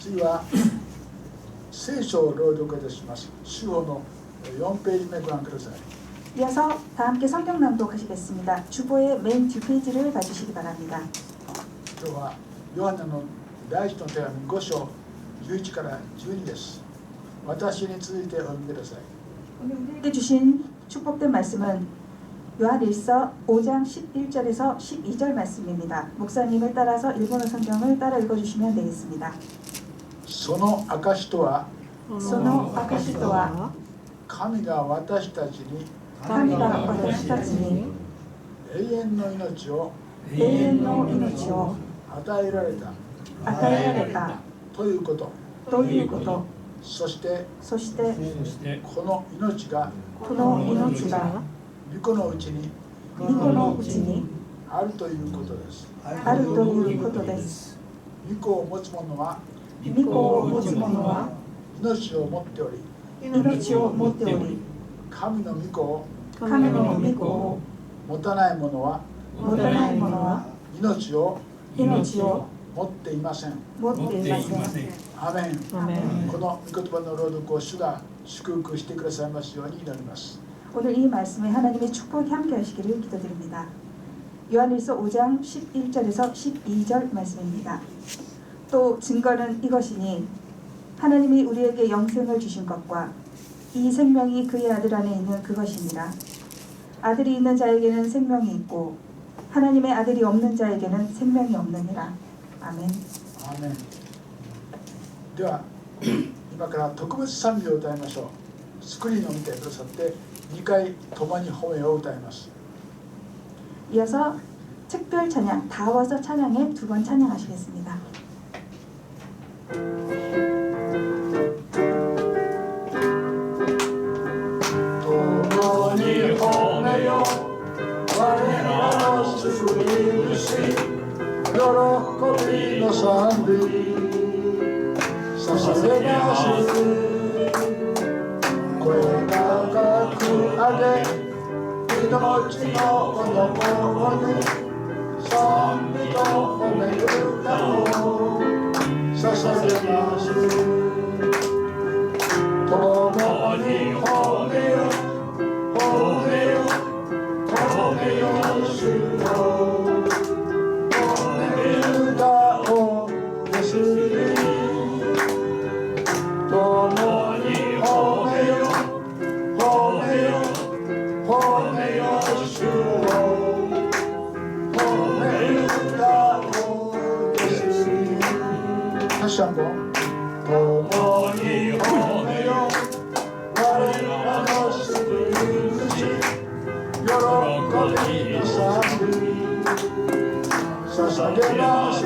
次は聖書を朗読いたします。主法の4ページ目ご覧ください。 이어서 다 함께 성경 낭독하시겠습니다. 주보의 맨 뒷페이지를 봐주시기 바랍니다. 今日はヨハネの第一の手紙5章11から12です。私に続いてお読みください。 오늘 우리에게 주신 축복된 말씀은 요한일서 5장 11절에서 12절 말씀입니다. 목사님을 따라서 일본어 성경을 따라 읽어주시면 되겠습니다. その証とは 소노 아카시토와 神が私たちに 神が私たちに永遠の命を 永遠の命を 与えられた 与えられたということ、ということ、そしてそしてこの命がこの命が御子のうちに御子のうちにあるということです。あるということです。御子を持つ者は御子を持つ者は命を持っており、命を持っており、神の御子を神の御子を持たない者は持たない者は命を命を持っていません。持っていません。アメン。アメン。この御言葉の朗読を主が祝福してくださいますように祈ります。 오늘 이 말씀에 하나님의 축복이 함께 하시기를 기도드립니다. 요한일서 5장 11절에서 12절 말씀입니다. 또 증거는 이것이니 하나님이 우리에게 영생을 주신 것과 이 생명이 그의 아들 안에 있는 그것이니라. 아들이 있는 자에게는 생명이 있고 하나님의 아들이 없는 자에게는 생명이 없느니라. 아멘. アーメン。では今から特別賛美を歌いましょう。スクリーンを見てくださって2回共に褒めを歌います。 이어서 특별 찬양, 다 와서 찬양에 두 번 찬양하시겠습니다.共に褒めよ我らの救い主、喜びの賛美捧げます。声高く上げ命のこの子に賛美と褒め歌を捧げます。共に褒めよ褒めよ褒めよ主を褒め歌をですり共に褒めよ褒めよ褒めよ主を褒め歌をですり足半本共に褒めよ我らの救い主、喜びの賛美捧げます。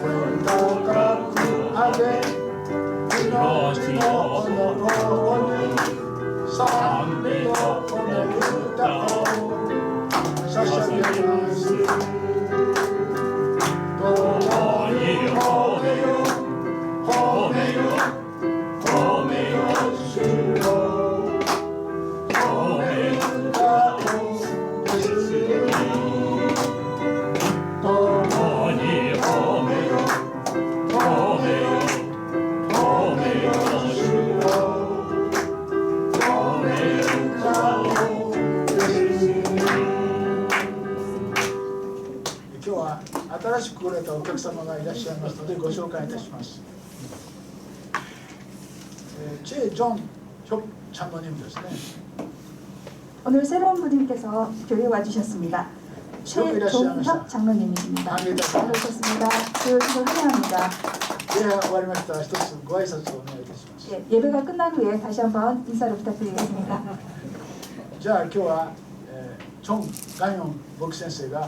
声高く上げ命のこの子に賛美と褒め歌を捧げます。共に褒めよ褒めよ褒めよ主を褒め歌をですり共に褒めよ褒めよ褒めよ主を褒め歌をですり。今日は新しく来られたお客様がいらっしゃいますのでご紹介いたします。최정 협 장로님ですね。 오늘 새로운 분님께서 교회에 와주셨습니다. 최종협 장로님이십니다. 반갑습니다. 교회를 환영합니다. 礼拝終わりましたら一つご挨拶をお願いいたします。 예배가 끝난 후에 다시 한번 인사를 부탁드리겠습니다. じゃあ今日はチョン・ガンヨン牧師先生が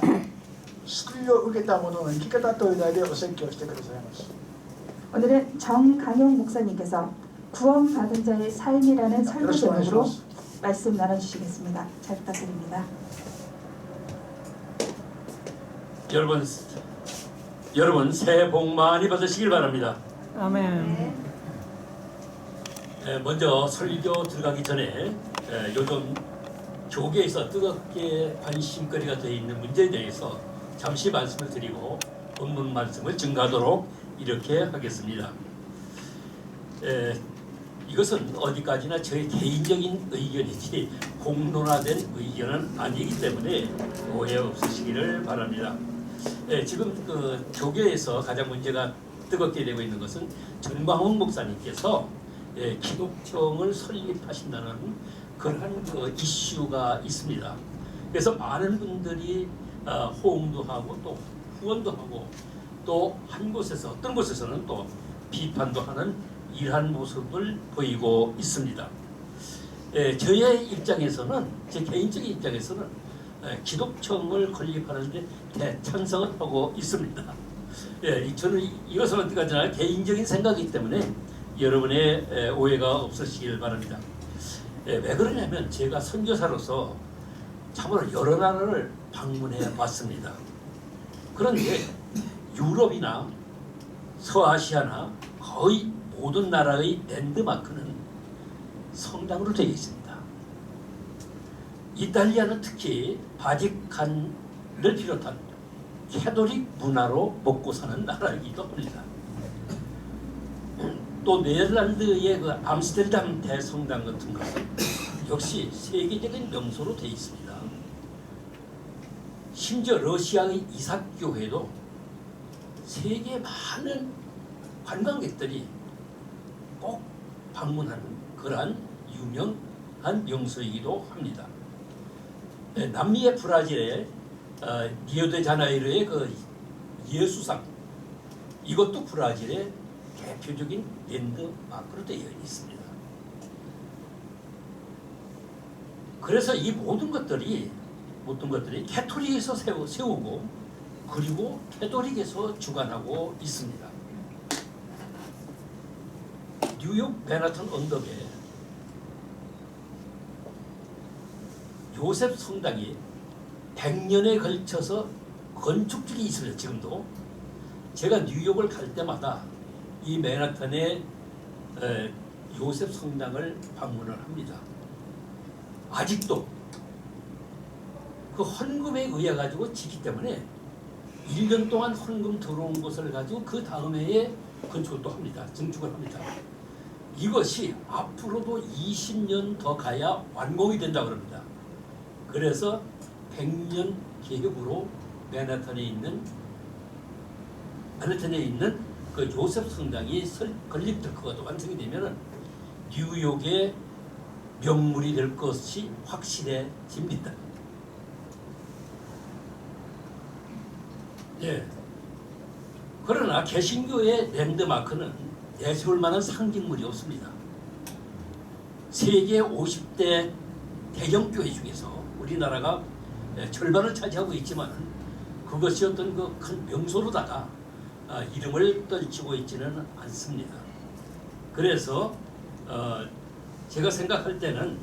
救いを受けた者の生き方という題でお説教してくださいます。 오늘은 정강용 목사님께서 구원받은 자의 삶이라는 설교 제목으로 말씀 나눠주시겠습니다. 잘 부탁드립니다. 여러분 새해 복 많이 받으시길 바랍니다. 아멘. 먼저 설교 들어가기 전에 요즘 교계에서 뜨겁게 관심거리가 되어 있는 문제에 대해서 잠시 말씀을 드리고 본문 말씀을 증가하도록 이렇게 하겠습니다. 이것은 어디까지나 저의 개인적인 의견이지 공론화된 의견은 아니기 때문에 오해 없으시기를 바랍니다. 지금 그 조교에서 가장 문제가 뜨겁게 되고 있는 것은 전광훈 목사님께서 기독청을 설립하신다는 그러한 그 이슈가 있습니다. 그래서 많은 분들이 호응도 하고 또 후원도 하고 또 한 곳에서 어떤 곳에서는 또 비판도 하는 이러한 모습을 보이고 있습니다. 저의 입장에서는 제 개인적인 입장에서는 기독청을 건립하는데 대찬성을 하고 있습니다. 저는 이것은 어디까지나 개인적인 생각이기 때문에 여러분의 오해가 없으시길 바랍니다. 왜 그러냐면 제가 선교사로서 참으로 여러 나라를 방문해 봤습니다. 그런데 유럽이나 서아시아나 거의 모든 나라의 랜드마크는 성당으로 되어 있습니다. 이탈리아는 특히 바티칸을 비롯한 캐톨릭 문화로 먹고 사는 나라이기도 합니다. 또 네덜란드의 그 암스테르담 대성당 같은 것은 역시 세계적인 명소로 되어 있습니다. 심지어 러시아의 이삭교회도 세계 많은 관광객들이 꼭 방문하는 그러한 유명한 명소이기도 합니다. 남미의 브라질의 리오데자네이루의 그 예수상, 이것도 브라질의 대표적인 랜드마크로 되어 있습니다. 그래서 이 모든 것들이 캐톨릭에서 세우고 그리고 캐톨릭에서 주관하고 있습니다. 뉴욕 맨하탄 언덕에 요셉 성당이 100년에 걸쳐서 건축 중에 있어요. 지금도 제가 뉴욕을 갈 때마다 이 맨하탄의 요셉 성당을 방문을 합니다. 아직도 그 헌금에 의해 가지고 짓기 때문에 1년 동안 헌금 들어온 것을 가지고 그 다음 해에 건축도 합니다. 증축을 합니다. 이것이 앞으로도 20년 더 가야 완공이 된다고 합니다. 그래서 100년 계획으로 맨하탄에 있는 그 요셉 성당이 건립될 것도 완성이 되면은 뉴욕의 명물이 될 것이 확실해집니다. 그러나 개신교의 랜드마크는 내세울 만한 상징물이 없습니다. 세계 50대 대형교회 중에서 우리나라가 절반을 차지하고 있지만 그것이 어떤 그 큰 명소로다가 이름을 떨치고 있지는 않습니다. 그래서 제가 생각할 때는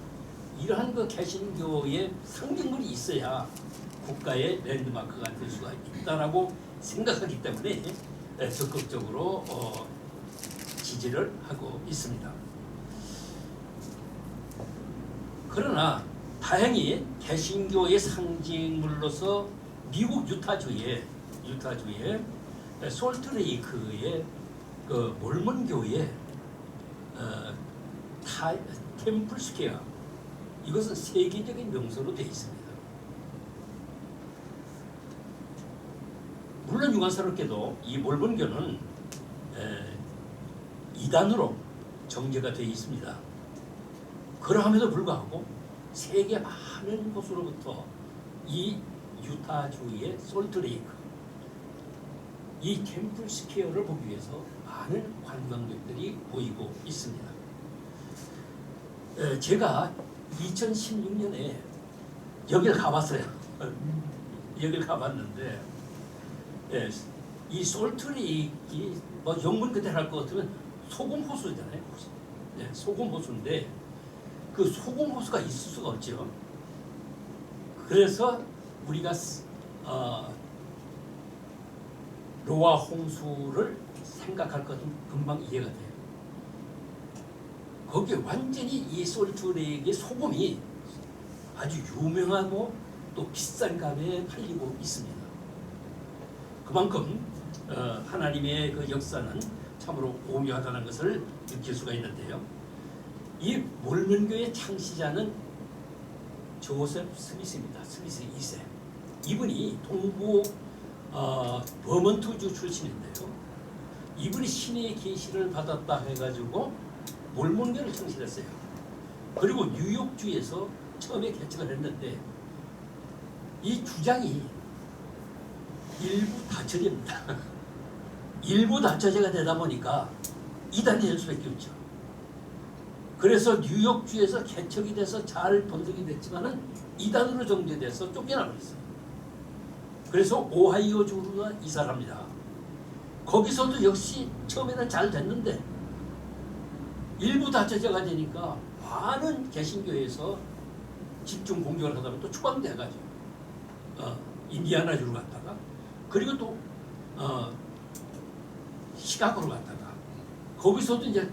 이러한 그 개신교의 상징물이 있어야 국가의 랜드마크가 될 수가 있다라고 생각하기 때문에 적극적으로 지지를 하고 있습니다. 그러나 다행히 개신교의 상징물로서 미국 유타주의 솔트레이크의 그 몰몬 교회 템플 스퀘어, 이것은 세계적인 명소로 되어 있습니다. 물론 유관스럽게도 이 몰몬교는 이단으로 정제가 되어 있습니다. 그러함에도 불구하고 세계 많은 곳으로부터 이 유타주의 솔트레이크, 이 템플 스퀘어를 보기 위해서 많은 관광객들이 모이고 있습니다. 제가 2016년에 여기를 가봤어요. 여기를 가봤는데 이 솔트레이크가 뭐 영문 그대로 할 것 같으면 소금호수잖아요. 소금호수인데 그 소금호수가 있을 수가 없죠. 그래서 우리가 노아 홍수를 생각할 것은 금방 이해가 돼요. 거기에 완전히 이 솔트레이크의 소금이 아주 유명하고 또 비싼 값에 팔리고 있습니다. 그만큼 하나님의 그 역사는 참으로 오묘하다는 것을 느낄 수가 있는데요. 이 몰몬교의 창시자는 조셉 스미스입니다. 스미스 2세. 이분이 동부 버먼트주 출신인데요. 이분이 신의 계시를 받았다 해가지고 몰몬교를 창시했어요. 그리고 뉴욕주에서 처음에 개척을 했는데 이 주장이 일부 다처제입니다. 일부 다처제가 되다 보니까 이단이 될 수밖에 없죠. 그래서 뉴욕주에서 개척이 돼서 잘 번성이 됐지만은 이단으로 정제돼서 쫓겨나버렸어요. 그래서 오하이오주로 이사를 합니다. 거기서도 역시 처음에는 잘 됐는데 일부 다처제가 되니까 많은 개신교에서 집중 공격을 하다 보면 또 추방돼가지고 인디아나주로 갔다가 그리고 또 시카고로 갔다가 거기서도 이제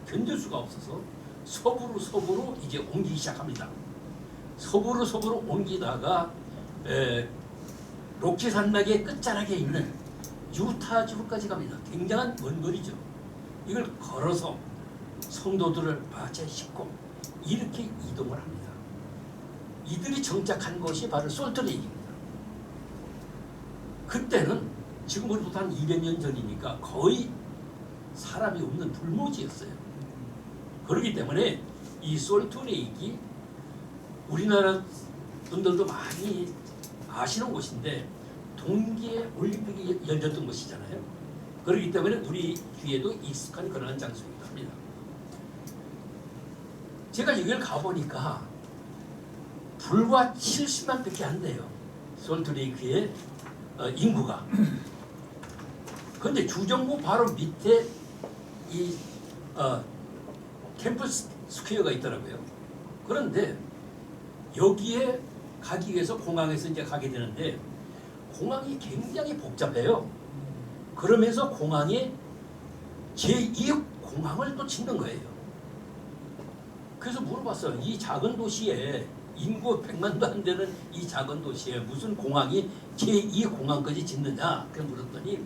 견딜 수가 없어서 서부로 이제 옮기기 시작합니다. 서부로 옮기다가 로키 산맥의 끝자락에 있는 유타주까지 갑니다. 굉장한 먼 거리죠. 이걸 걸어서 성도들을 마차에 싣고 이렇게 이동을 합니다. 이들이 정착한 곳이 바로 솔트레이크입니다. 그때는 지금으로부터 한 200년 전이니까 거의 사람이 없는 불모지였어요. 그렇기 때문에 이 솔트레이크가 우리나라 분들도 많이 아시는 곳인데 동계 올림픽이 열렸던 곳이잖아요. 그렇기 때문에 우리 귀에도 익숙한 그런 장소이기도 합니다. 제가 여기를 가보니까 불과 70만 밖에 안 돼요. 솔트레이크의 인구가. 그런데 주정부 바로 밑에 이 캠퍼스 스퀘어가 있더라고요. 그런데 여기에 가기 위해서 공항에서 이제 가게 되는데 공항이 굉장히 복잡해요. 그러면서 공항에 제2 공항을 또 짓는 거예요. 그래서 물어봤어요. 이 작은 도시에 인구 100만도 안 되는 이 작은 도시에 무슨 공항이 제2 공항까지 짓느냐? 그래서 물었더니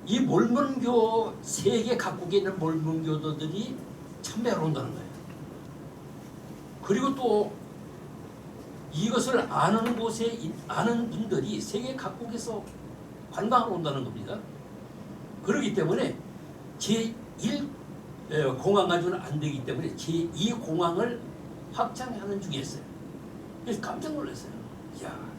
이 몰몬교 세계 각국에 있는 몰몬교도들이 참배하러 온다는 거예요. 그리고 또 이것을 아는 곳에 아는 분들이 세계 각국에서 관광하러 온다는 겁니다. 그렇기 때문에 제1 공항 가지고는 안 되기 때문에 제2 공항을 확장하는 중에 있어요. 그래서 깜짝 놀랐어요. 이야.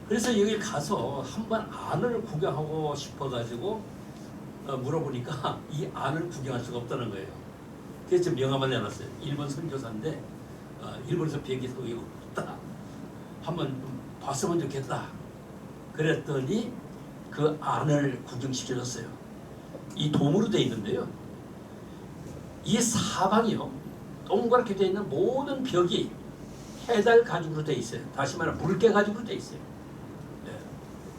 그래서 여기 가서 한번 안을 구경하고 싶어가지고 물어보니까 이 안을 구경할 수가 없다는 거예요. 그래서 명함을 내놨어요. 일본 선교사인데 일본에서 비행기 타고 이거 없다. 한번 봤으면 좋겠다. 그랬더니 그 안을 구경시켜줬어요. 이 동으로 되어 있는데요. 이 사방이요. 동그랗게 되어 있는 모든 벽이 해달 가죽으로 되어 있어요. 다시 말하면 물개 가죽으로 되어 있어요. 네.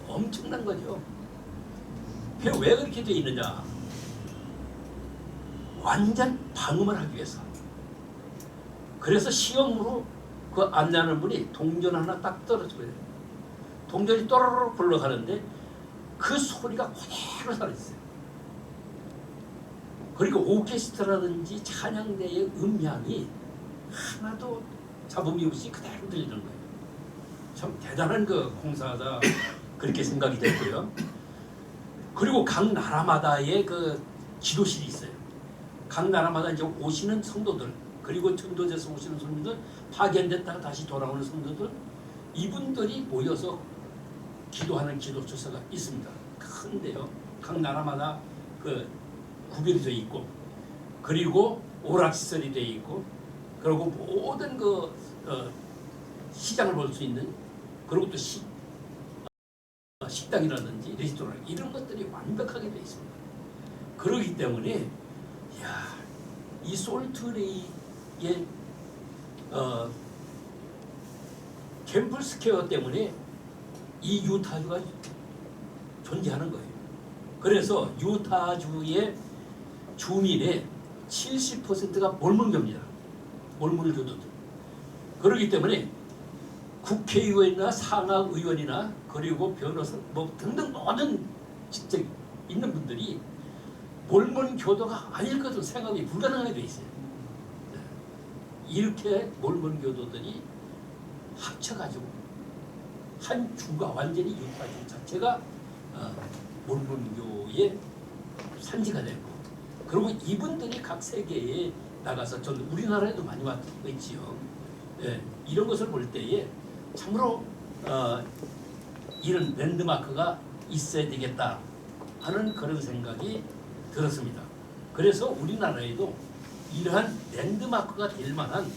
엄청난 거죠. 왜 그렇게 되어 있느냐. 완전 방음을 하기 위해서. 그래서 시험으로 그 안내하는 분이 동전 하나 딱 떨어져요. 동전이 또르르 굴러가는데 그 소리가 그대로 살아있어요. 그리고 오케스트라든지 찬양대의 음향이 하나도 잡음이 없이 그대로 들리는 거예요. 참 대단한 그 공사다 그렇게 생각이 됐고요. 그리고 각 나라마다의 그 기도실이 있어요. 각 나라마다 이제 오시는 성도들 그리고 전도제에서 오시는 성도들 파견됐다가 다시 돌아오는 성도들 이분들이 모여서 기도하는 기도처소가 있습니다. 큰데요. 각 나라마다 그 구별이 되어 있고 그리고 오락시설이 되어 있고 그리고 모든 그 시장을 볼 수 있는 그리고 또 식당이라든지 레스토랑 이런 것들이 완벽하게 되어 있습니다. 그렇기 때문에 이 솔트레이크의 캠플 스퀘어 때문에 이 유타주가 존재하는 거예요. 그래서 유타주의 주민의 70%가 몰몬교입니다. 몰몬교도들. 그렇기 때문에 국회의원이나 상하의원이나 그리고 변호사 뭐 등등 모든 직책 있는 분들이 몰몬 교도가 아닐 것으로 생각이 불가능하게 돼 있어요. 이렇게 몰몬 교도들이 합쳐가지고 한 주가 완전히 유파주 자체가 몰몬교의 산지가 됐고, 그리고 이분들이 각 세계에 나가서 전 우리나라에도 많이 왔지요. 예, 이런 것을 볼 때에 참으로 이런 랜드마크가 있어야 되겠다 하는 그런 생각이 들었습니다. 그래서 우리나라에도 이러한 랜드마크가 될 만한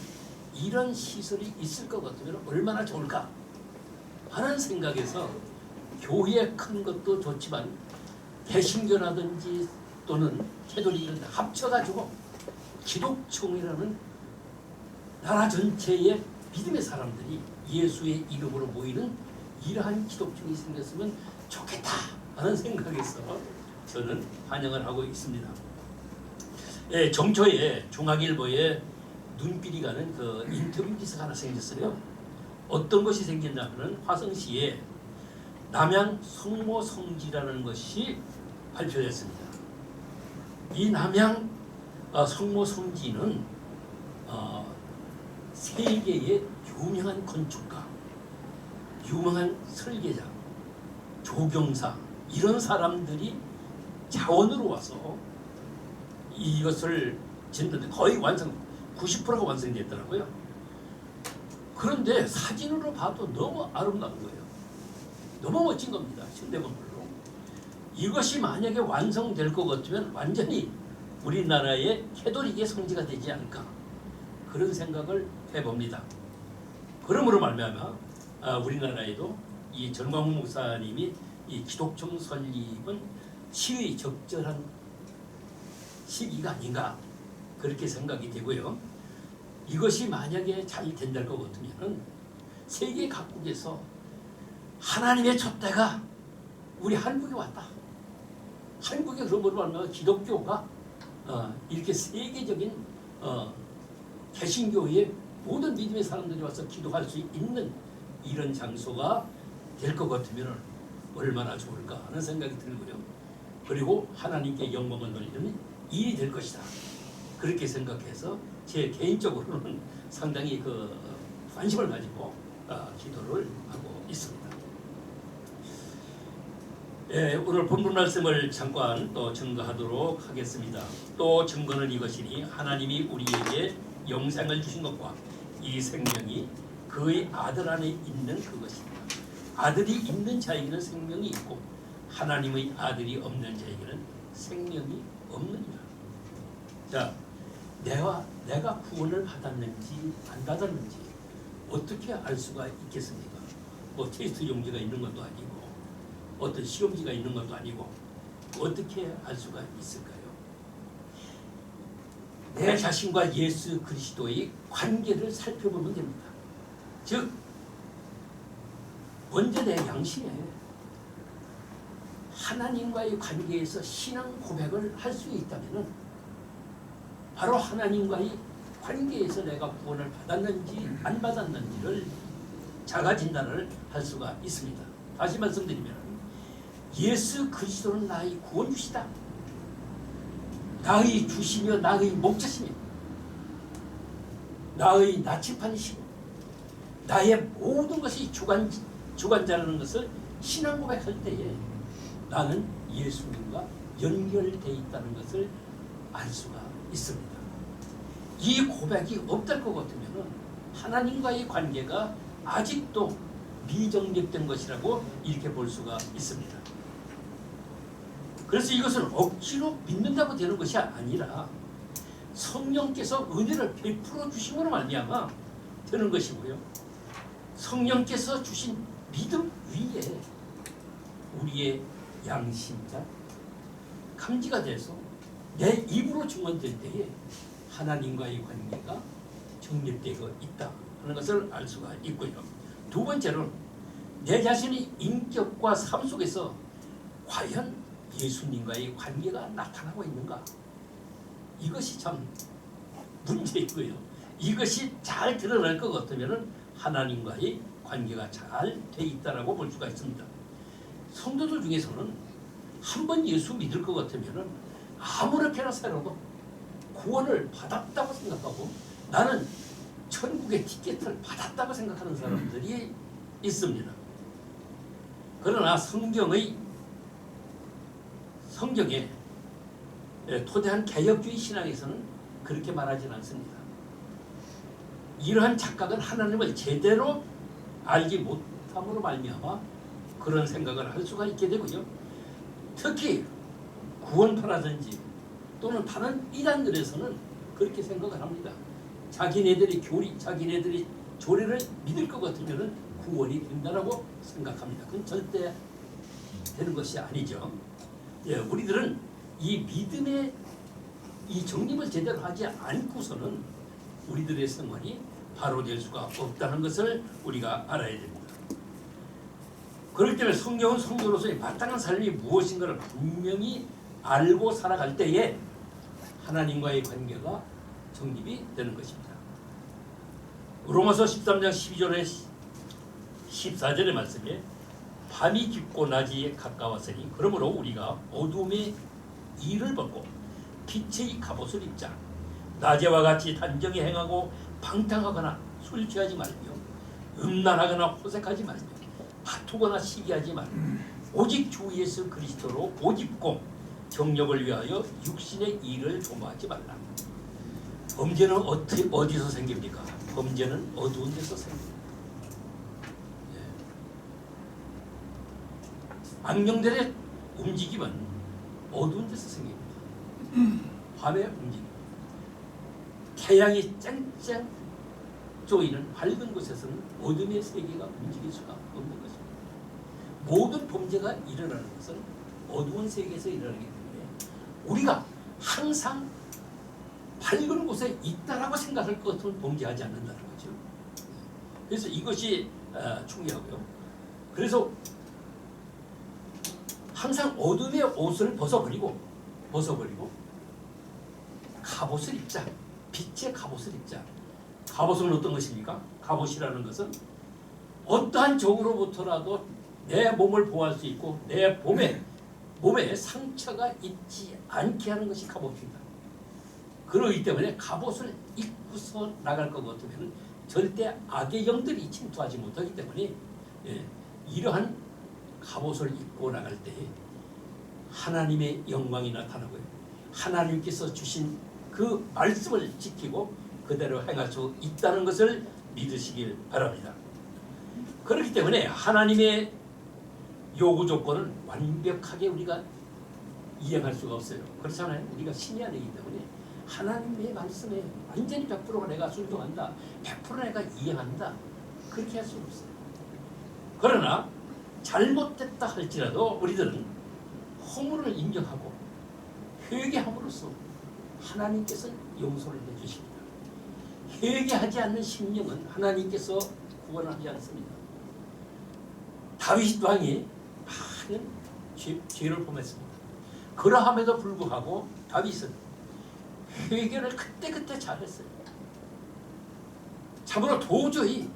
이런 시설이 있을 것 같으면 얼마나 좋을까 하는 생각에서 교회 큰 것도 좋지만 개신교라든지 또는 캐톨릭 이런 데 합쳐가지고 기독총이라는 나라 전체의 믿음의 사람들이 예수의 이름으로 모이는 이러한 기독총이 생겼으면 좋겠다 하는 생각에서 저는 환영을 하고 있습니다. 예, 정초에 중앙일보에 눈길이 가는 그 인터뷰 기사가 하나 생겼어요. 어떤 것이 생겼냐면 화성시에 남양 성모성지라는 것이 발표됐습니다. 이 남양 성모성지는 세계의 유명한 건축가, 유명한 설계자, 조경사 이런 사람들이 자원으로 와서 이것을 짓는데 거의 90%가 완성됐더라고요. 그런데 사진으로 봐도 너무 아름다운 거예요. 너무 멋진 겁니다. 현대건물로. 이것이 만약에 완성될 것 같으면 완전히 우리나라의 캐톨릭의 성지가 되지 않을까, 그런 생각을 해봅니다. 그러므로 말미암아 우리나라에도 이 전광훈 목사님이 이 기독청 설립은 시의 적절한 시기가 아닌가 그렇게 생각이 되고요. 이것이 만약에 잘 된다는 것 같으면 세계 각국에서 하나님의 촛대가 우리 한국에 왔다. 한국에 그러므로 말미암아 기독교가 이렇게 세계적인 개신교의 모든 믿음의 사람들이 와서 기도할 수 있는 이런 장소가 될 것 같으면 얼마나 좋을까 하는 생각이 들고요. 그리고 하나님께 영광을 돌리는 일이 될 것이다. 그렇게 생각해서 제 개인적으로는 상당히 관심을 가지고 기도를 하고 있습니다. 예, 오늘 본문 말씀을 잠깐 또 증거하도록 하겠습니다. 또 증거는 이것이니 하나님이 우리에게 영생을 주신 것과 이 생명이 그의 아들 안에 있는 그것입니다. 아들이 있는 자에게는 생명이 있고 하나님의 아들이 없는 자에게는 생명이 없느니라. 자, 내가 구원을 받았는지 안 받았는지 어떻게 알 수가 있겠습니까? 뭐 테스트 용지가 있는 것도 아니고 어떤 시험지가 있는 것도 아니고 어떻게 알 수가 있을까요? 내 자신과 예수 그리스도의 관계를 살펴보면 됩니다. 즉 먼저 내 양심에 하나님과의 관계에서 신앙 고백을 할 수 있다면 바로 하나님과의 관계에서 내가 구원을 받았는지 안 받았는지를 자가진단을 할 수가 있습니다. 다시 말씀드리면 예수 그리스도는 나의 구원주시다. 나의 주시며 나의 목자시며 나의 나침판이시고 나의 모든 것이 주관자라는 것을 신앙 고백할 때에 나는 예수님과 연결되어 있다는 것을 알 수가 있습니다. 이 고백이 없을 것 같으면 하나님과의 관계가 아직도 미정립된 것이라고 이렇게 볼 수가 있습니다. 그래서 이것은 억지로 믿는다고 되는 것이 아니라 성령께서 은혜를 베풀어 주심으로 말미암아 되는 것이고요. 성령께서 주신 믿음 위에 우리의 양심자 감지가 돼서 내 입으로 증언될 때에 하나님과의 관계가 정립되고 있다 하는 것을 알 수가 있고요. 두 번째로는 내 자신의 인격과 삶 속에서 과연 예수님과의 관계가 나타나고 있는가? 이것이 참 문제이고요. 이것이 잘 드러날 것 같으면 하나님과의 관계가 잘 돼 있다라고 볼 수가 있습니다. 성도들 중에서는 한 번 예수 믿을 것 같으면은 아무렇게나 살아도 구원을 받았다고 생각하고 나는 천국의 티켓을 받았다고 생각하는 사람들이 있습니다. 그러나 성경에 토대한 개혁주의 신앙에서는 그렇게 말하지는 않습니다. 이러한 착각은 하나님을 제대로 알지 못함으로 말미암아 그런 생각을 할 수가 있게 되고요. 특히 구원파라든지 또는 다른 이단들에서는 그렇게 생각을 합니다. 자기네들이 조례를 믿을 것 같으면 구원이 된다라고 생각합니다. 그건 절대 되는 것이 아니죠. 예, 우리들은 이 믿음의 이 정립을 제대로 하지 않고서는 우리들의 생활이 바로 될 수가 없다는 것을 우리가 알아야 됩니다. 그렇기 때문에 성경은 성도로서의 마땅한 삶이 무엇인가를 분명히 알고 살아갈 때에 하나님과의 관계가 정립이 되는 것입니다. 로마서 13장 12절에 14절의 말씀에 밤이 깊고 낮이 가까웠으니 그러므로 우리가 어둠의 일을 벗고 빛의 갑옷을 입자. 낮에와 같이 단정히 행하고 방탕하거나 술 취하지 말며 음란하거나 호색하지 말며 다투거나 시기하지 말며 오직 주 예수 그리스도로 옷 입고 정력을 위하여 육신의 일을 도모하지 말라. 범죄는 어디서 생깁니까? 범죄는 어두운 데서 생깁니다. 예. 악령들의 움직임은 어두운 데서 생깁니다. 밤에 움직입니다. 태양이 쨍쨍 쪼이는 밝은 곳에서는 어둠의 세계가 움직일 수가 없는 것입니다. 모든 범죄가 일어나는 것은 어두운 세계에서 일어나기 때문에 우리가 항상 밝은 곳에 있다라고 생각할 것 같으면 범죄하지 않는다는 거죠. 그래서 이것이 중요하고요. 그래서 항상 어둠의 옷을 벗어버리고 갑옷을 입자. 빛의 갑옷을 입자. 갑옷은 어떤 것입니까? 갑옷이라는 것은 어떠한 적으로부터라도 내 몸을 보호할 수 있고 내 몸에 상처가 있지 않게 하는 것이 갑옷입니다. 그렇기 때문에 갑옷을 입고서 나갈 것 같으면 절대 악의 영들이 침투하지 못하기 때문에 이러한 갑옷을 입고 나갈 때 하나님의 영광이 나타나고요. 하나님께서 주신 그 말씀을 지키고 그대로 행할 수 있다는 것을 믿으시길 바랍니다. 그렇기 때문에 하나님의 요구 조건은 완벽하게 우리가 이행할 수가 없어요. 그렇잖아요. 우리가 신이 아니기 때문에 하나님의 말씀에 완전히 100%가 내가 순종한다, 100% 내가 이행한다, 그렇게 할 수는 없어요. 그러나 잘못됐다 할지라도 우리들은 허물을 인정하고 회개함으로써 하나님께서 용서를 해주십니다. 회개하지 않는 심령은 하나님께서 구원하지 않습니다. 다윗 왕이 많은 죄를 범했습니다. 그러함에도 불구하고 다윗은 회개를 그때그때 잘했어요. 참으로 도저히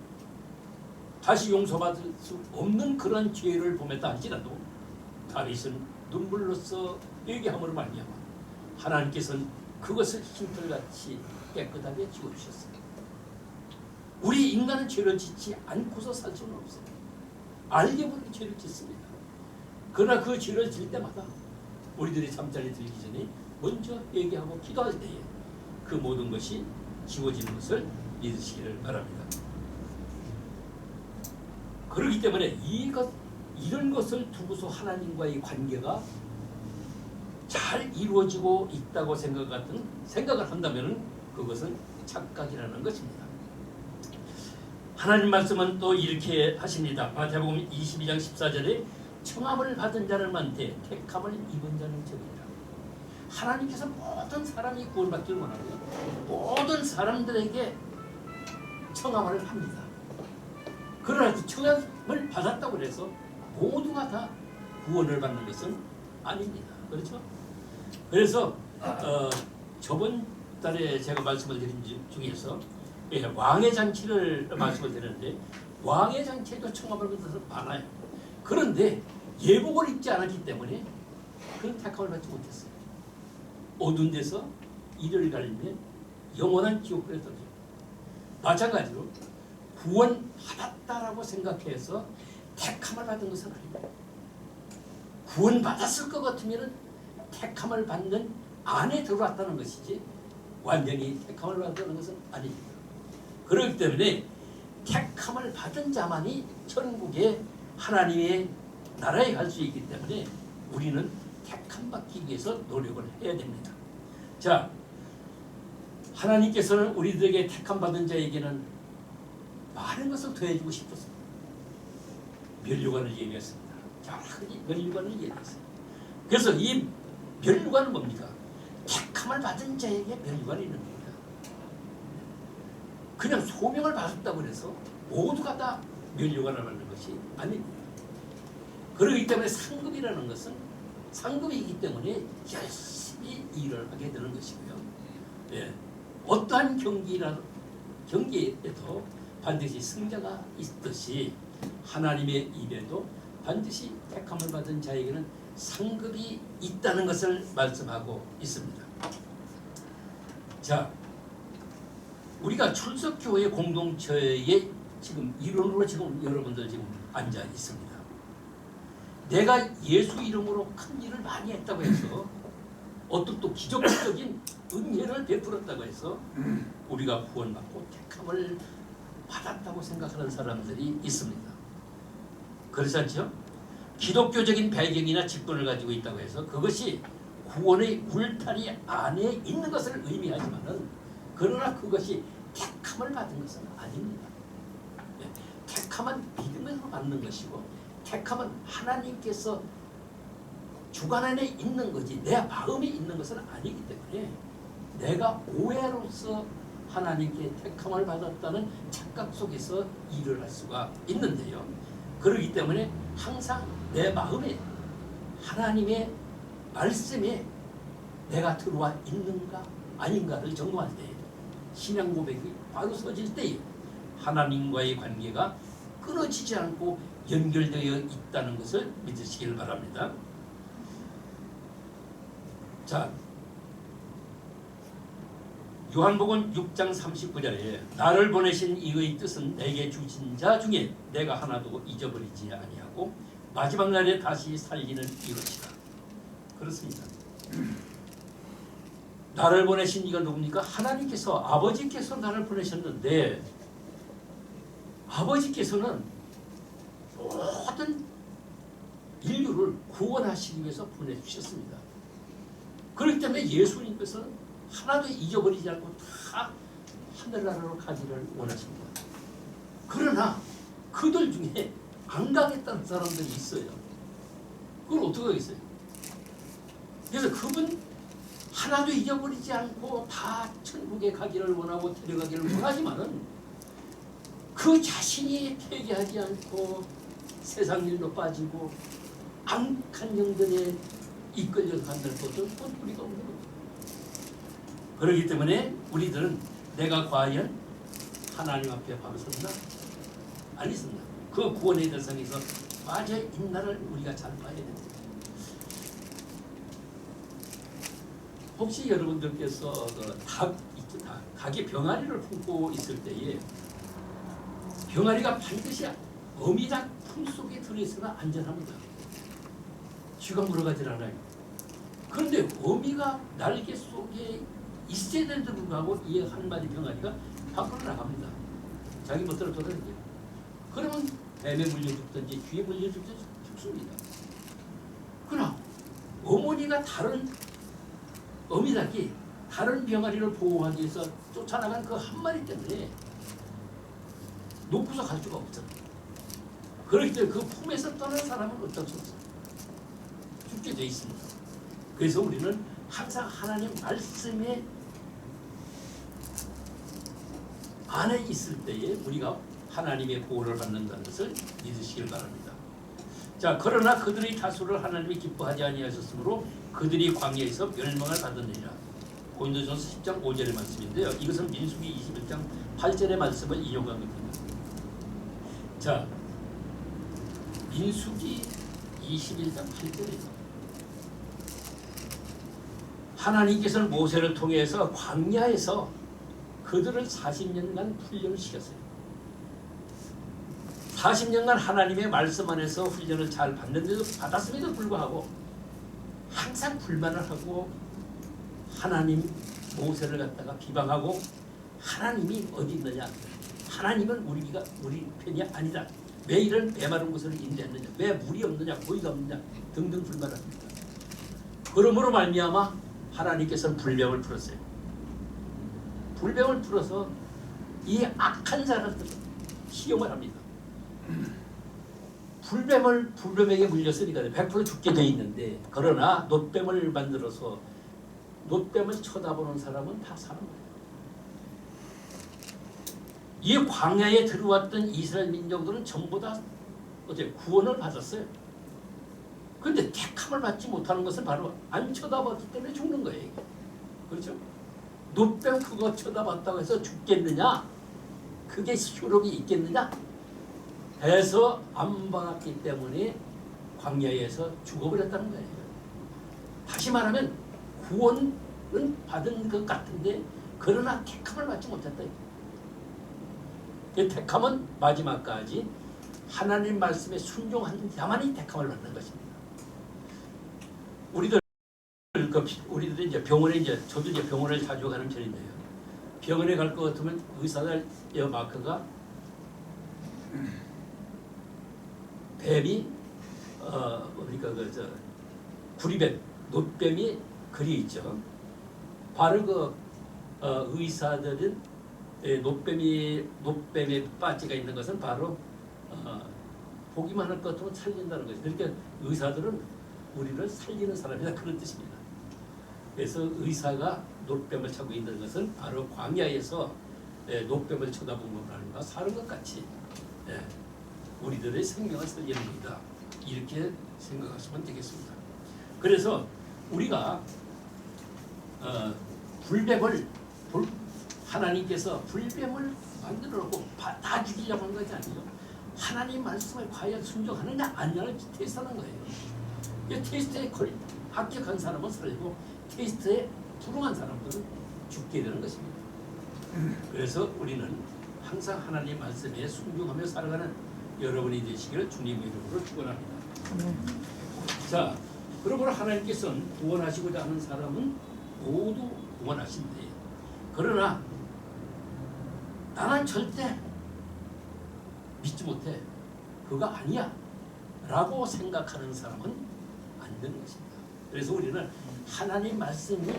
다시 용서받을 수 없는 그런 죄를 범했다 할지라도 다윗은 눈물로써 회개함으로 말미암아 하나님께서는 그것을 흰털같이 깨끗하게 지워주셨어요. 우리 인간은 죄를 짓지 않고서 살 수는 없어요. 알게 모르게 죄를 짓습니다. 그러나 그 죄를 질 때마다 우리들이 잠자리 들기 전에 먼저 회개하고 기도할 때에 그 모든 것이 지워지는 것을 믿으시기를 바랍니다. 그렇기 때문에 이런 것을 두고서 하나님과의 관계가 잘 이루어지고 있다고 생각을 한다면 그것은 착각이라는 것입니다. 하나님 말씀은 또 이렇게 하십니다. 마태복음 22장 14절에 청함을 받은 자들한테 택함을 입은 자는 적이라. 하나님께서 모든 사람이 구원받기를 원하고요. 모든 사람들에게 청함을 합니다. 그러나 그 청함을 받았다고 해서 모두가 다 구원을 받는 것은 아닙니다. 그렇죠? 그래서 저번 달에 제가 말씀을 드린 중에서 왕의 잔치를 말씀을 드렸는데 왕의 장치에도 청함을 받은 사람 많아요. 그런데 예복을 입지 않았기 때문에 그런 택함을 받지 못했어요. 어두운 데서 이를 갈리며 영원한 지옥불에 떨어져요. 마찬가지로 구원받았다라고 생각해서 택함을 받은 것은 아닙니다. 구원받았을 것 같으면 택함을 받는 안에 들어왔다는 것이지 완전히 택함을 받았다는 것은 아닙니다. 그렇기 때문에 택함을 받은 자만이 천국의 하나님의 나라에 갈 수 있기 때문에 우리는 택함 받기 위해서 노력을 해야 됩니다. 자, 하나님께서는 우리들에게 택함 받은 자에게는 많은 것을 더해주고 싶었습니다. 면류관을 예비했습니다. 여러 가지 면류관을 예비했어요. 그래서 이 면류관은 뭡니까? 택함을 받은 자에게 면류관이 있는 겁니다. 그냥 소명을 받았다고 해서 모두가 다 면류관을 받는 것이 아닙니다. 그렇기 때문에 상급이라는 것은 상급이기 때문에 열심히 일을 하게 되는 것이고요. 예. 어떠한 경기에도 반드시 승자가 있듯이 하나님의 입에도 반드시 택함을 받은 자에게는 상급이 있다는 것을 말씀하고 있습니다. 자, 우리가 출석교회 공동체에 지금 일원으로 지금 여러분들 지금 앉아 있습니다. 내가 예수 이름으로 큰 일을 많이 했다고 해서 어떤 또 기적적인 은혜를 베풀었다고 해서 우리가 구원받고 택함을 받았다고 생각하는 사람들이 있습니다. 그렇지 않죠? 기독교적인 배경이나 직분을 가지고 있다고 해서 그것이 구원의 울타리 안에 있는 것을 의미하지만은 그러나 그것이 택함을 받은 것은 아닙니다. 택함은 믿음에서 받는 것이고 택함은 하나님께서 주관 안에 있는 거지 내 마음에 있는 것은 아니기 때문에 내가 오해로서 하나님께 택함을 받았다는 착각 속에서 일을 할 수가 있는데요. 그렇기 때문에 항상 내 마음에 하나님의 말씀에 내가 들어와 있는가 아닌가를 점검할 때 신앙 고백이 바로 서질 때에 하나님과의 관계가 끊어지지 않고 연결되어 있다는 것을 믿으시길 바랍니다. 자, 요한복음 6장 39절에 나를 보내신 이의 뜻은 내게 주신 자 중에 내가 하나도 잊어버리지 아니하고 마지막 날에 다시 살리는 이것이다. 그렇습니다. 나를 보내신 이가 누굽니까? 하나님께서 아버지께서 나를 보내셨는데 아버지께서는 모든 인류를 구원하시기 위해서 보내주셨습니다. 그렇기 때문에 예수님께서는 하나도 잊어버리지 않고 다 하늘나라로 가기를 원하십니다. 그러나 그들 중에 안 가겠다는 사람들이 있어요. 그걸 어떻게 하겠어요? 그래서 그분 하나도 잊어버리지 않고 다 천국에 가기를 원하고 데려가기를 원하지만은 그 자신이 회개하지 않고 세상 일로 빠지고 악한 영들에 이끌려 간다는 것은 우리가 없는 거죠. 그렇기 때문에 우리들은 내가 과연 하나님 앞에 바로 섰나? 아니 섰나? 그 구원의 대상에서 빠져 있나를 우리가 잘 봐야 됩니다. 혹시 여러분들께서 닭이 병아리를 품고 있을 때에 병아리가 반드시 어미닭 품속에 들어있으나 안전합니다. 쥐가 물어가질 않아요. 그런데 어미가 날개 속에 있어야 되는데 불구하고 이 한 마리 병아리가 밖으로 나갑니다. 자기 멋대로 돌아다니죠. 그러면 뱀에 물려 죽든지 쥐에 물려 죽든지 죽습니다. 그러나 어머니가 어미닭이 다른 병아리를 보호하기 위해서 쫓아나간 그 한 마리 때문에 놓고서 갈 수가 없잖아요. 그렇기 때문에 그 품에서 떠난 사람은 어쩔 수 없어요. 죽게 돼 있습니다. 그래서 우리는 항상 하나님 말씀에 안에 있을 때에 우리가 하나님의 보호를 받는다는 것을 믿으시길 바랍니다. 자, 그러나 그들의 다수를 하나님이 기뻐하지 아니하셨으므로 그들이 광야에서 멸망을 받으니라. 고린도전서 10장 5절의 말씀인데요. 이것은 민수기 21장 8절의 말씀을 인용한 겁니다. 자, 민수기 21장 8절에서 하나님께서는 모세를 통해서 광야에서 그들을 40년간 훈련을 시켰어요. 40년간 하나님의 말씀 안에서 훈련을 잘 받았음에도 불구하고 항상 불만을 하고 하나님 모세를 갖다가 비방하고 하나님이 어디 있느냐, 하나님은 우리 편이 아니다, 왜 이런 메마른 곳을 인도했느냐, 왜 물이 없느냐, 고기가 없느냐 등등 불만을 합니다. 그러므로 말미암아 하나님께서는 불병을 풀었어요. 불병을 풀어서 이 악한 자들을 시험을 합니다. 불뱀에게 물렸으니까 100% 죽게 돼 있는데, 그러나 놋뱀을 만들어서 놋뱀을 쳐다보는 사람은 다 사는 거예요. 이 광야에 들어왔던 이스라엘 민족들은 전부 다 구원을 받았어요. 그런데 택함을 받지 못하는 것은 바로 안 쳐다봤기 때문에 죽는 거예요. 이게. 그렇죠? 놋뱀 그거 쳐다봤다고 해서 죽겠느냐? 그게 효력이 있겠느냐? 해서 안 받았기 때문에 광야에서 죽어버렸다는 거예요. 다시 말하면 구원은 받은 것 같은데 그러나 택함을 받지 못했다. 이 택함은 마지막까지 하나님 말씀에 순종하는 자만이 택함을 받는 것입니다. 우리들 이제 병원에 저도 이제 병원을 자주 가는 편인데요. 병원에 갈 것 같으면 의사들 마크가 뱀이 구리뱀, 놋뱀이 그리 있죠. 바로 의사들은 놋뱀에 빠지가 있는 것은 바로 보기만 할 것 같으면 살린다는 거죠. 그러니까 의사들은 우리를 살리는 사람이다, 그런 뜻입니다. 그래서 의사가 놋뱀을 차고 있는 것은 바로 광야에서 놋뱀을 쳐다본 것과 사는 것 같이 우리들의 생명을 살리는 것이다, 이렇게 생각하시면 되겠습니다. 그래서 우리가 하나님께서 불뱀을 만들어 놓고 다 죽이려고 하는 것이 아니죠. 하나님 말씀을 과연 순종하느냐 아니냐를 테스트하는 거예요. 이 테스트에 합격한 사람은 살리고 테스트에 불응한 사람들은 죽게 되는 것입니다. 그래서 우리는 항상 하나님 말씀에 순종하며 살아가는 여러분이 되시기를 주님의 이름으로 축원합니다. 자, 그러므로 하나님께서는 구원하시고자 하는 사람은 모두 구원하신대. 그러나 나는 절대 믿지 못해, 그거 아니야 라고 생각하는 사람은 안 되는 것입니다. 그래서 우리는 하나님 말씀이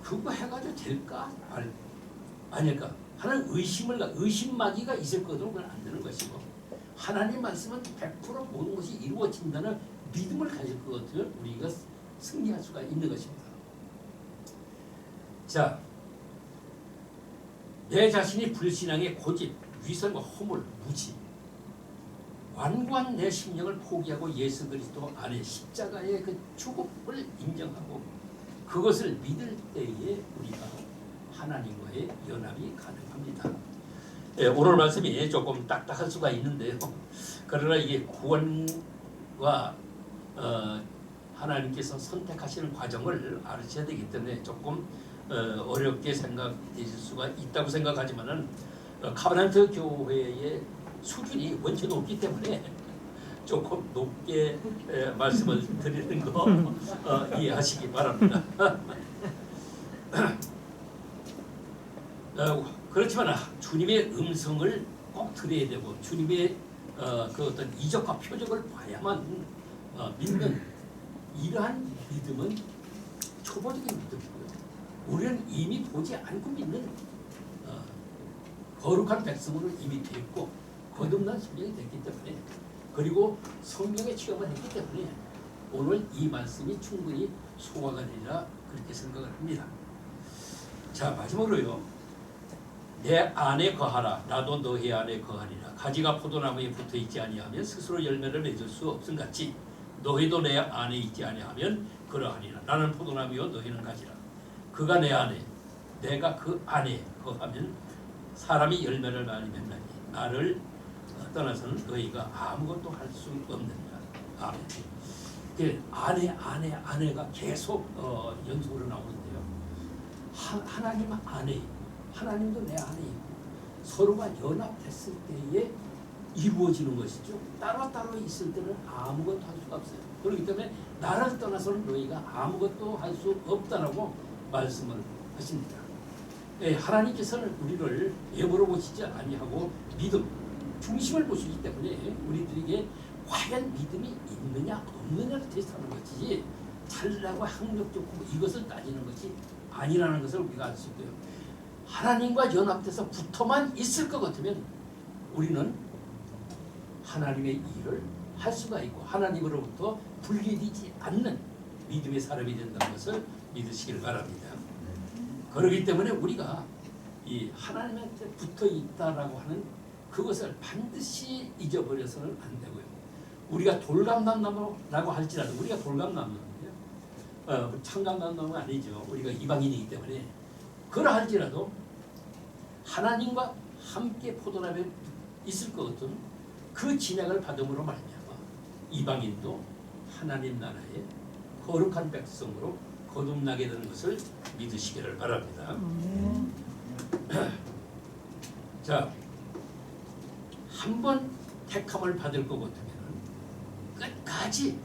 그거 해가지고 될까 아닐까 하는 의심마귀가 있을 거도 그건 안 되는 것이고, 하나님 말씀은 100% 모든 것이 이루어진다는 믿음을 가질 것 같으면 우리가 승리할 수가 있는 것입니다. 자, 내 자신이 불신앙의 고집, 위선과 허물, 무지, 완고한 내 심령을 포기하고 예수 그리스도 안에 십자가의 그 죽음을 인정하고 그것을 믿을 때에 우리가 하나님과의 연합이 가능합니다. 오늘 말씀이 조금 딱딱할 수가 있는데요. 그러나 이게 구원과 하나님께서 선택하시는 과정을 알으셔야 되기 때문에 조금 어렵게 생각되실 수가 있다고 생각하지만은 카버넌트 교회의 수준이 원체 높기 때문에 조금 높게 말씀을 드리는 거 이해하시기 바랍니다. 그렇지만 주님의 음성을 꼭 들어야 되고 주님의 그 어떤 이적과 표적을 봐야만 믿는 이러한 믿음은 초보적인 믿음이고요. 우리는 이미 보지 않고 믿는 거룩한 백성으로 이미 됐고 거듭난 심령이 됐기 때문에, 그리고 성령의 체험을 했기 때문에 오늘 이 말씀이 충분히 소화가 되리라 그렇게 생각을 합니다. 자, 마지막으로요. 내 안에 거하라, 나도 너희 안에 거하리라. 가지가 포도나무에 붙어있지 아니하면 스스로 열매를 맺을 수 없음같이 너희도 내 안에 있지 아니하면 그러하리라. 나는 포도나무요 너희는 가지라. 그가 내 안에, 내가 그 안에 거하면 사람이 열매를 많이 맺나니 나를 떠나서는 너희가 아무것도 할 수 없느니라. 아멘. 아내가 계속 연속으로 나오는데요. 하나님 아내, 하나님도 내 아내이고 서로가 연합됐을 때에 이루어지는 것이죠. 따로따로 있을 때는 아무것도 할 수가 없어요. 그렇기 때문에 나를 떠나서는 너희가 아무것도 할 수 없다라고 말씀을 하십니다. 하나님께서는 우리를 예물로 보시지 아니하고 믿음, 중심을 보시기 때문에 우리들에게 과연 믿음이 있느냐 없느냐를 테스트하는 것이지 잘나고 학력 좋고 이것을 따지는 것이 아니라는 것을 우리가 알 수 있고요. 하나님과 연합돼서 붙어만 있을 것 같으면 우리는 하나님의 일을 할 수가 있고 하나님으로부터 분리되지 않는 믿음의 사람이 된다는 것을 믿으시길 바랍니다. 그렇기 때문에 우리가 이 하나님한테 붙어 있다라고 하는 그것을 반드시 잊어버려서는 안 되고요. 우리가 돌감남나무라고 할지라도 우리가 돌감남나무예요. 창감남나무가 아니죠. 우리가 이방인이기 때문에 그러할지라도 하나님과 함께 포도나무에 있을 것 같은 그 진액을 받음으로 말미암아 이방인도 하나님 나라의 거룩한 백성으로 거듭나게 되는 것을 믿으시기를 바랍니다. 자, 한 번 택함을 받을 것 같으면 끝까지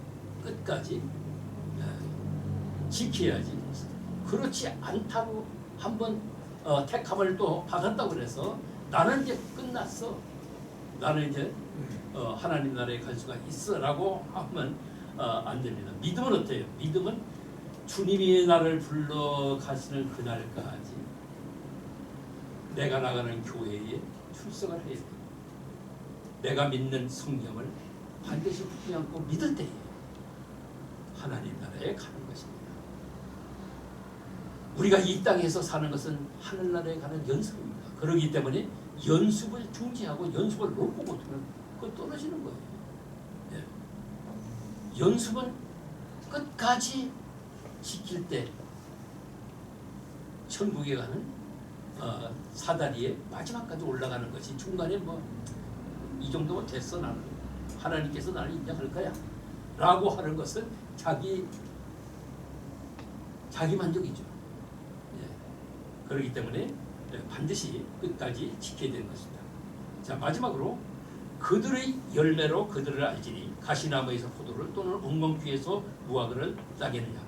지켜야지. 그렇지 않다고 한번 택함을 또 받았다고 그래서 나는 이제 끝났어. 나는 이제 하나님 나라에 갈 수가 있어라고 하면 안 됩니다. 믿음은 어때요? 믿음은 주님이 나를 불러 가시는 그날까지 내가 나가는 교회에 출석을 해야 돼요. 내가 믿는 성경을 반드시 붙지 않고 믿을 때에 하나님 나라에 가는 것입니다. 우리가 이 땅에서 사는 것은 하늘나라에 가는 연습입니다. 그렇기 때문에 연습을 중지하고 연습을 놓고 못하면 그거 떨어지는 거예요. 예. 연습은 끝까지 지킬 때 천국에 가는 사다리에 마지막까지 올라가는 것이 중간에 뭐 이 정도면 됐어 나는 하나님께서 나를 인정할 거야 라고 하는 것은 자기 만족이죠. 예. 그렇기 때문에 반드시 끝까지 지켜야 되는 것입니다. 자, 마지막으로 그들의 열매로 그들을 알지니 가시나무에서 포도를 또는 엉겅퀴에서 무화과를 따겠느냐.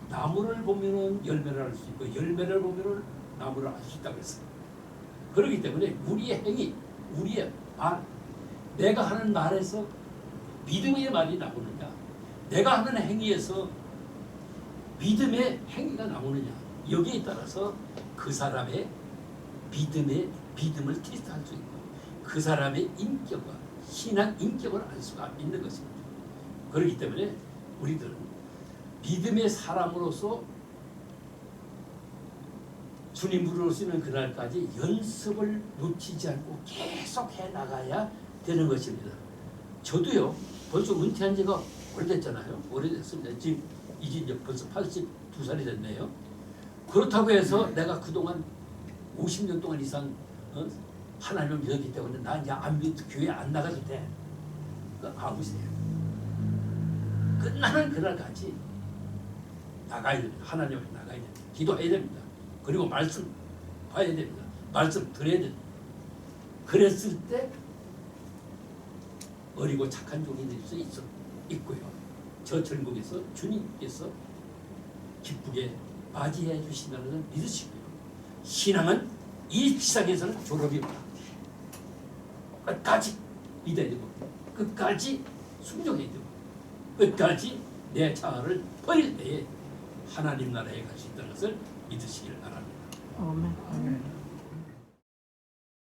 나무를 보면은 열매를 알 수 있고 열매를 보면은 나무를 알 수 있다고 했어요. 그렇기 때문에 우리의 행위, 우리의 말, 내가 하는 말에서 믿음의 말이 나오느냐, 내가 하는 행위에서 믿음의 행위가 나오느냐, 여기에 따라서 그 사람의 믿음을 테스트할 수 있고 그 사람의 인격과 신앙 인격을 알 수가 있는 것입니다. 그렇기 때문에 우리들은 믿음의 사람으로서 주님 부르시는 그날까지 연습을 놓치지 않고 계속 해 나가야 되는 것입니다. 저도요 벌써 은퇴한 지가 오래됐잖아요. 오래됐습니다. 지금 이제 벌써 82살이 됐네요. 그렇다고 해서 내가 그동안 50년 동안 이상 하나님을 믿었기 때문에 나 이제 안 믿, 교회 안 나가도 돼. 아무세요. 끝나는 그날까지 나가야 됩니다. 하나님 앞에 나가야 됩니다. 기도해야 됩니다. 그리고 말씀 봐야 됩니다. 말씀 들어야 됩니다. 그랬을 때 어리고 착한 종이 될 수 있고요. 저 천국에서 주님께서 기쁘게 맞이해 주신다는 것을 믿으시고요. 신앙은 이 세상에서는 졸업이 없다. 끝까지 믿어야 되고 끝까지 순종해야 되고 끝까지 내 자아를 버릴 때에 하나님 나라에 갈 수 있다는 것을 믿으시길 바랍니다. 아멘.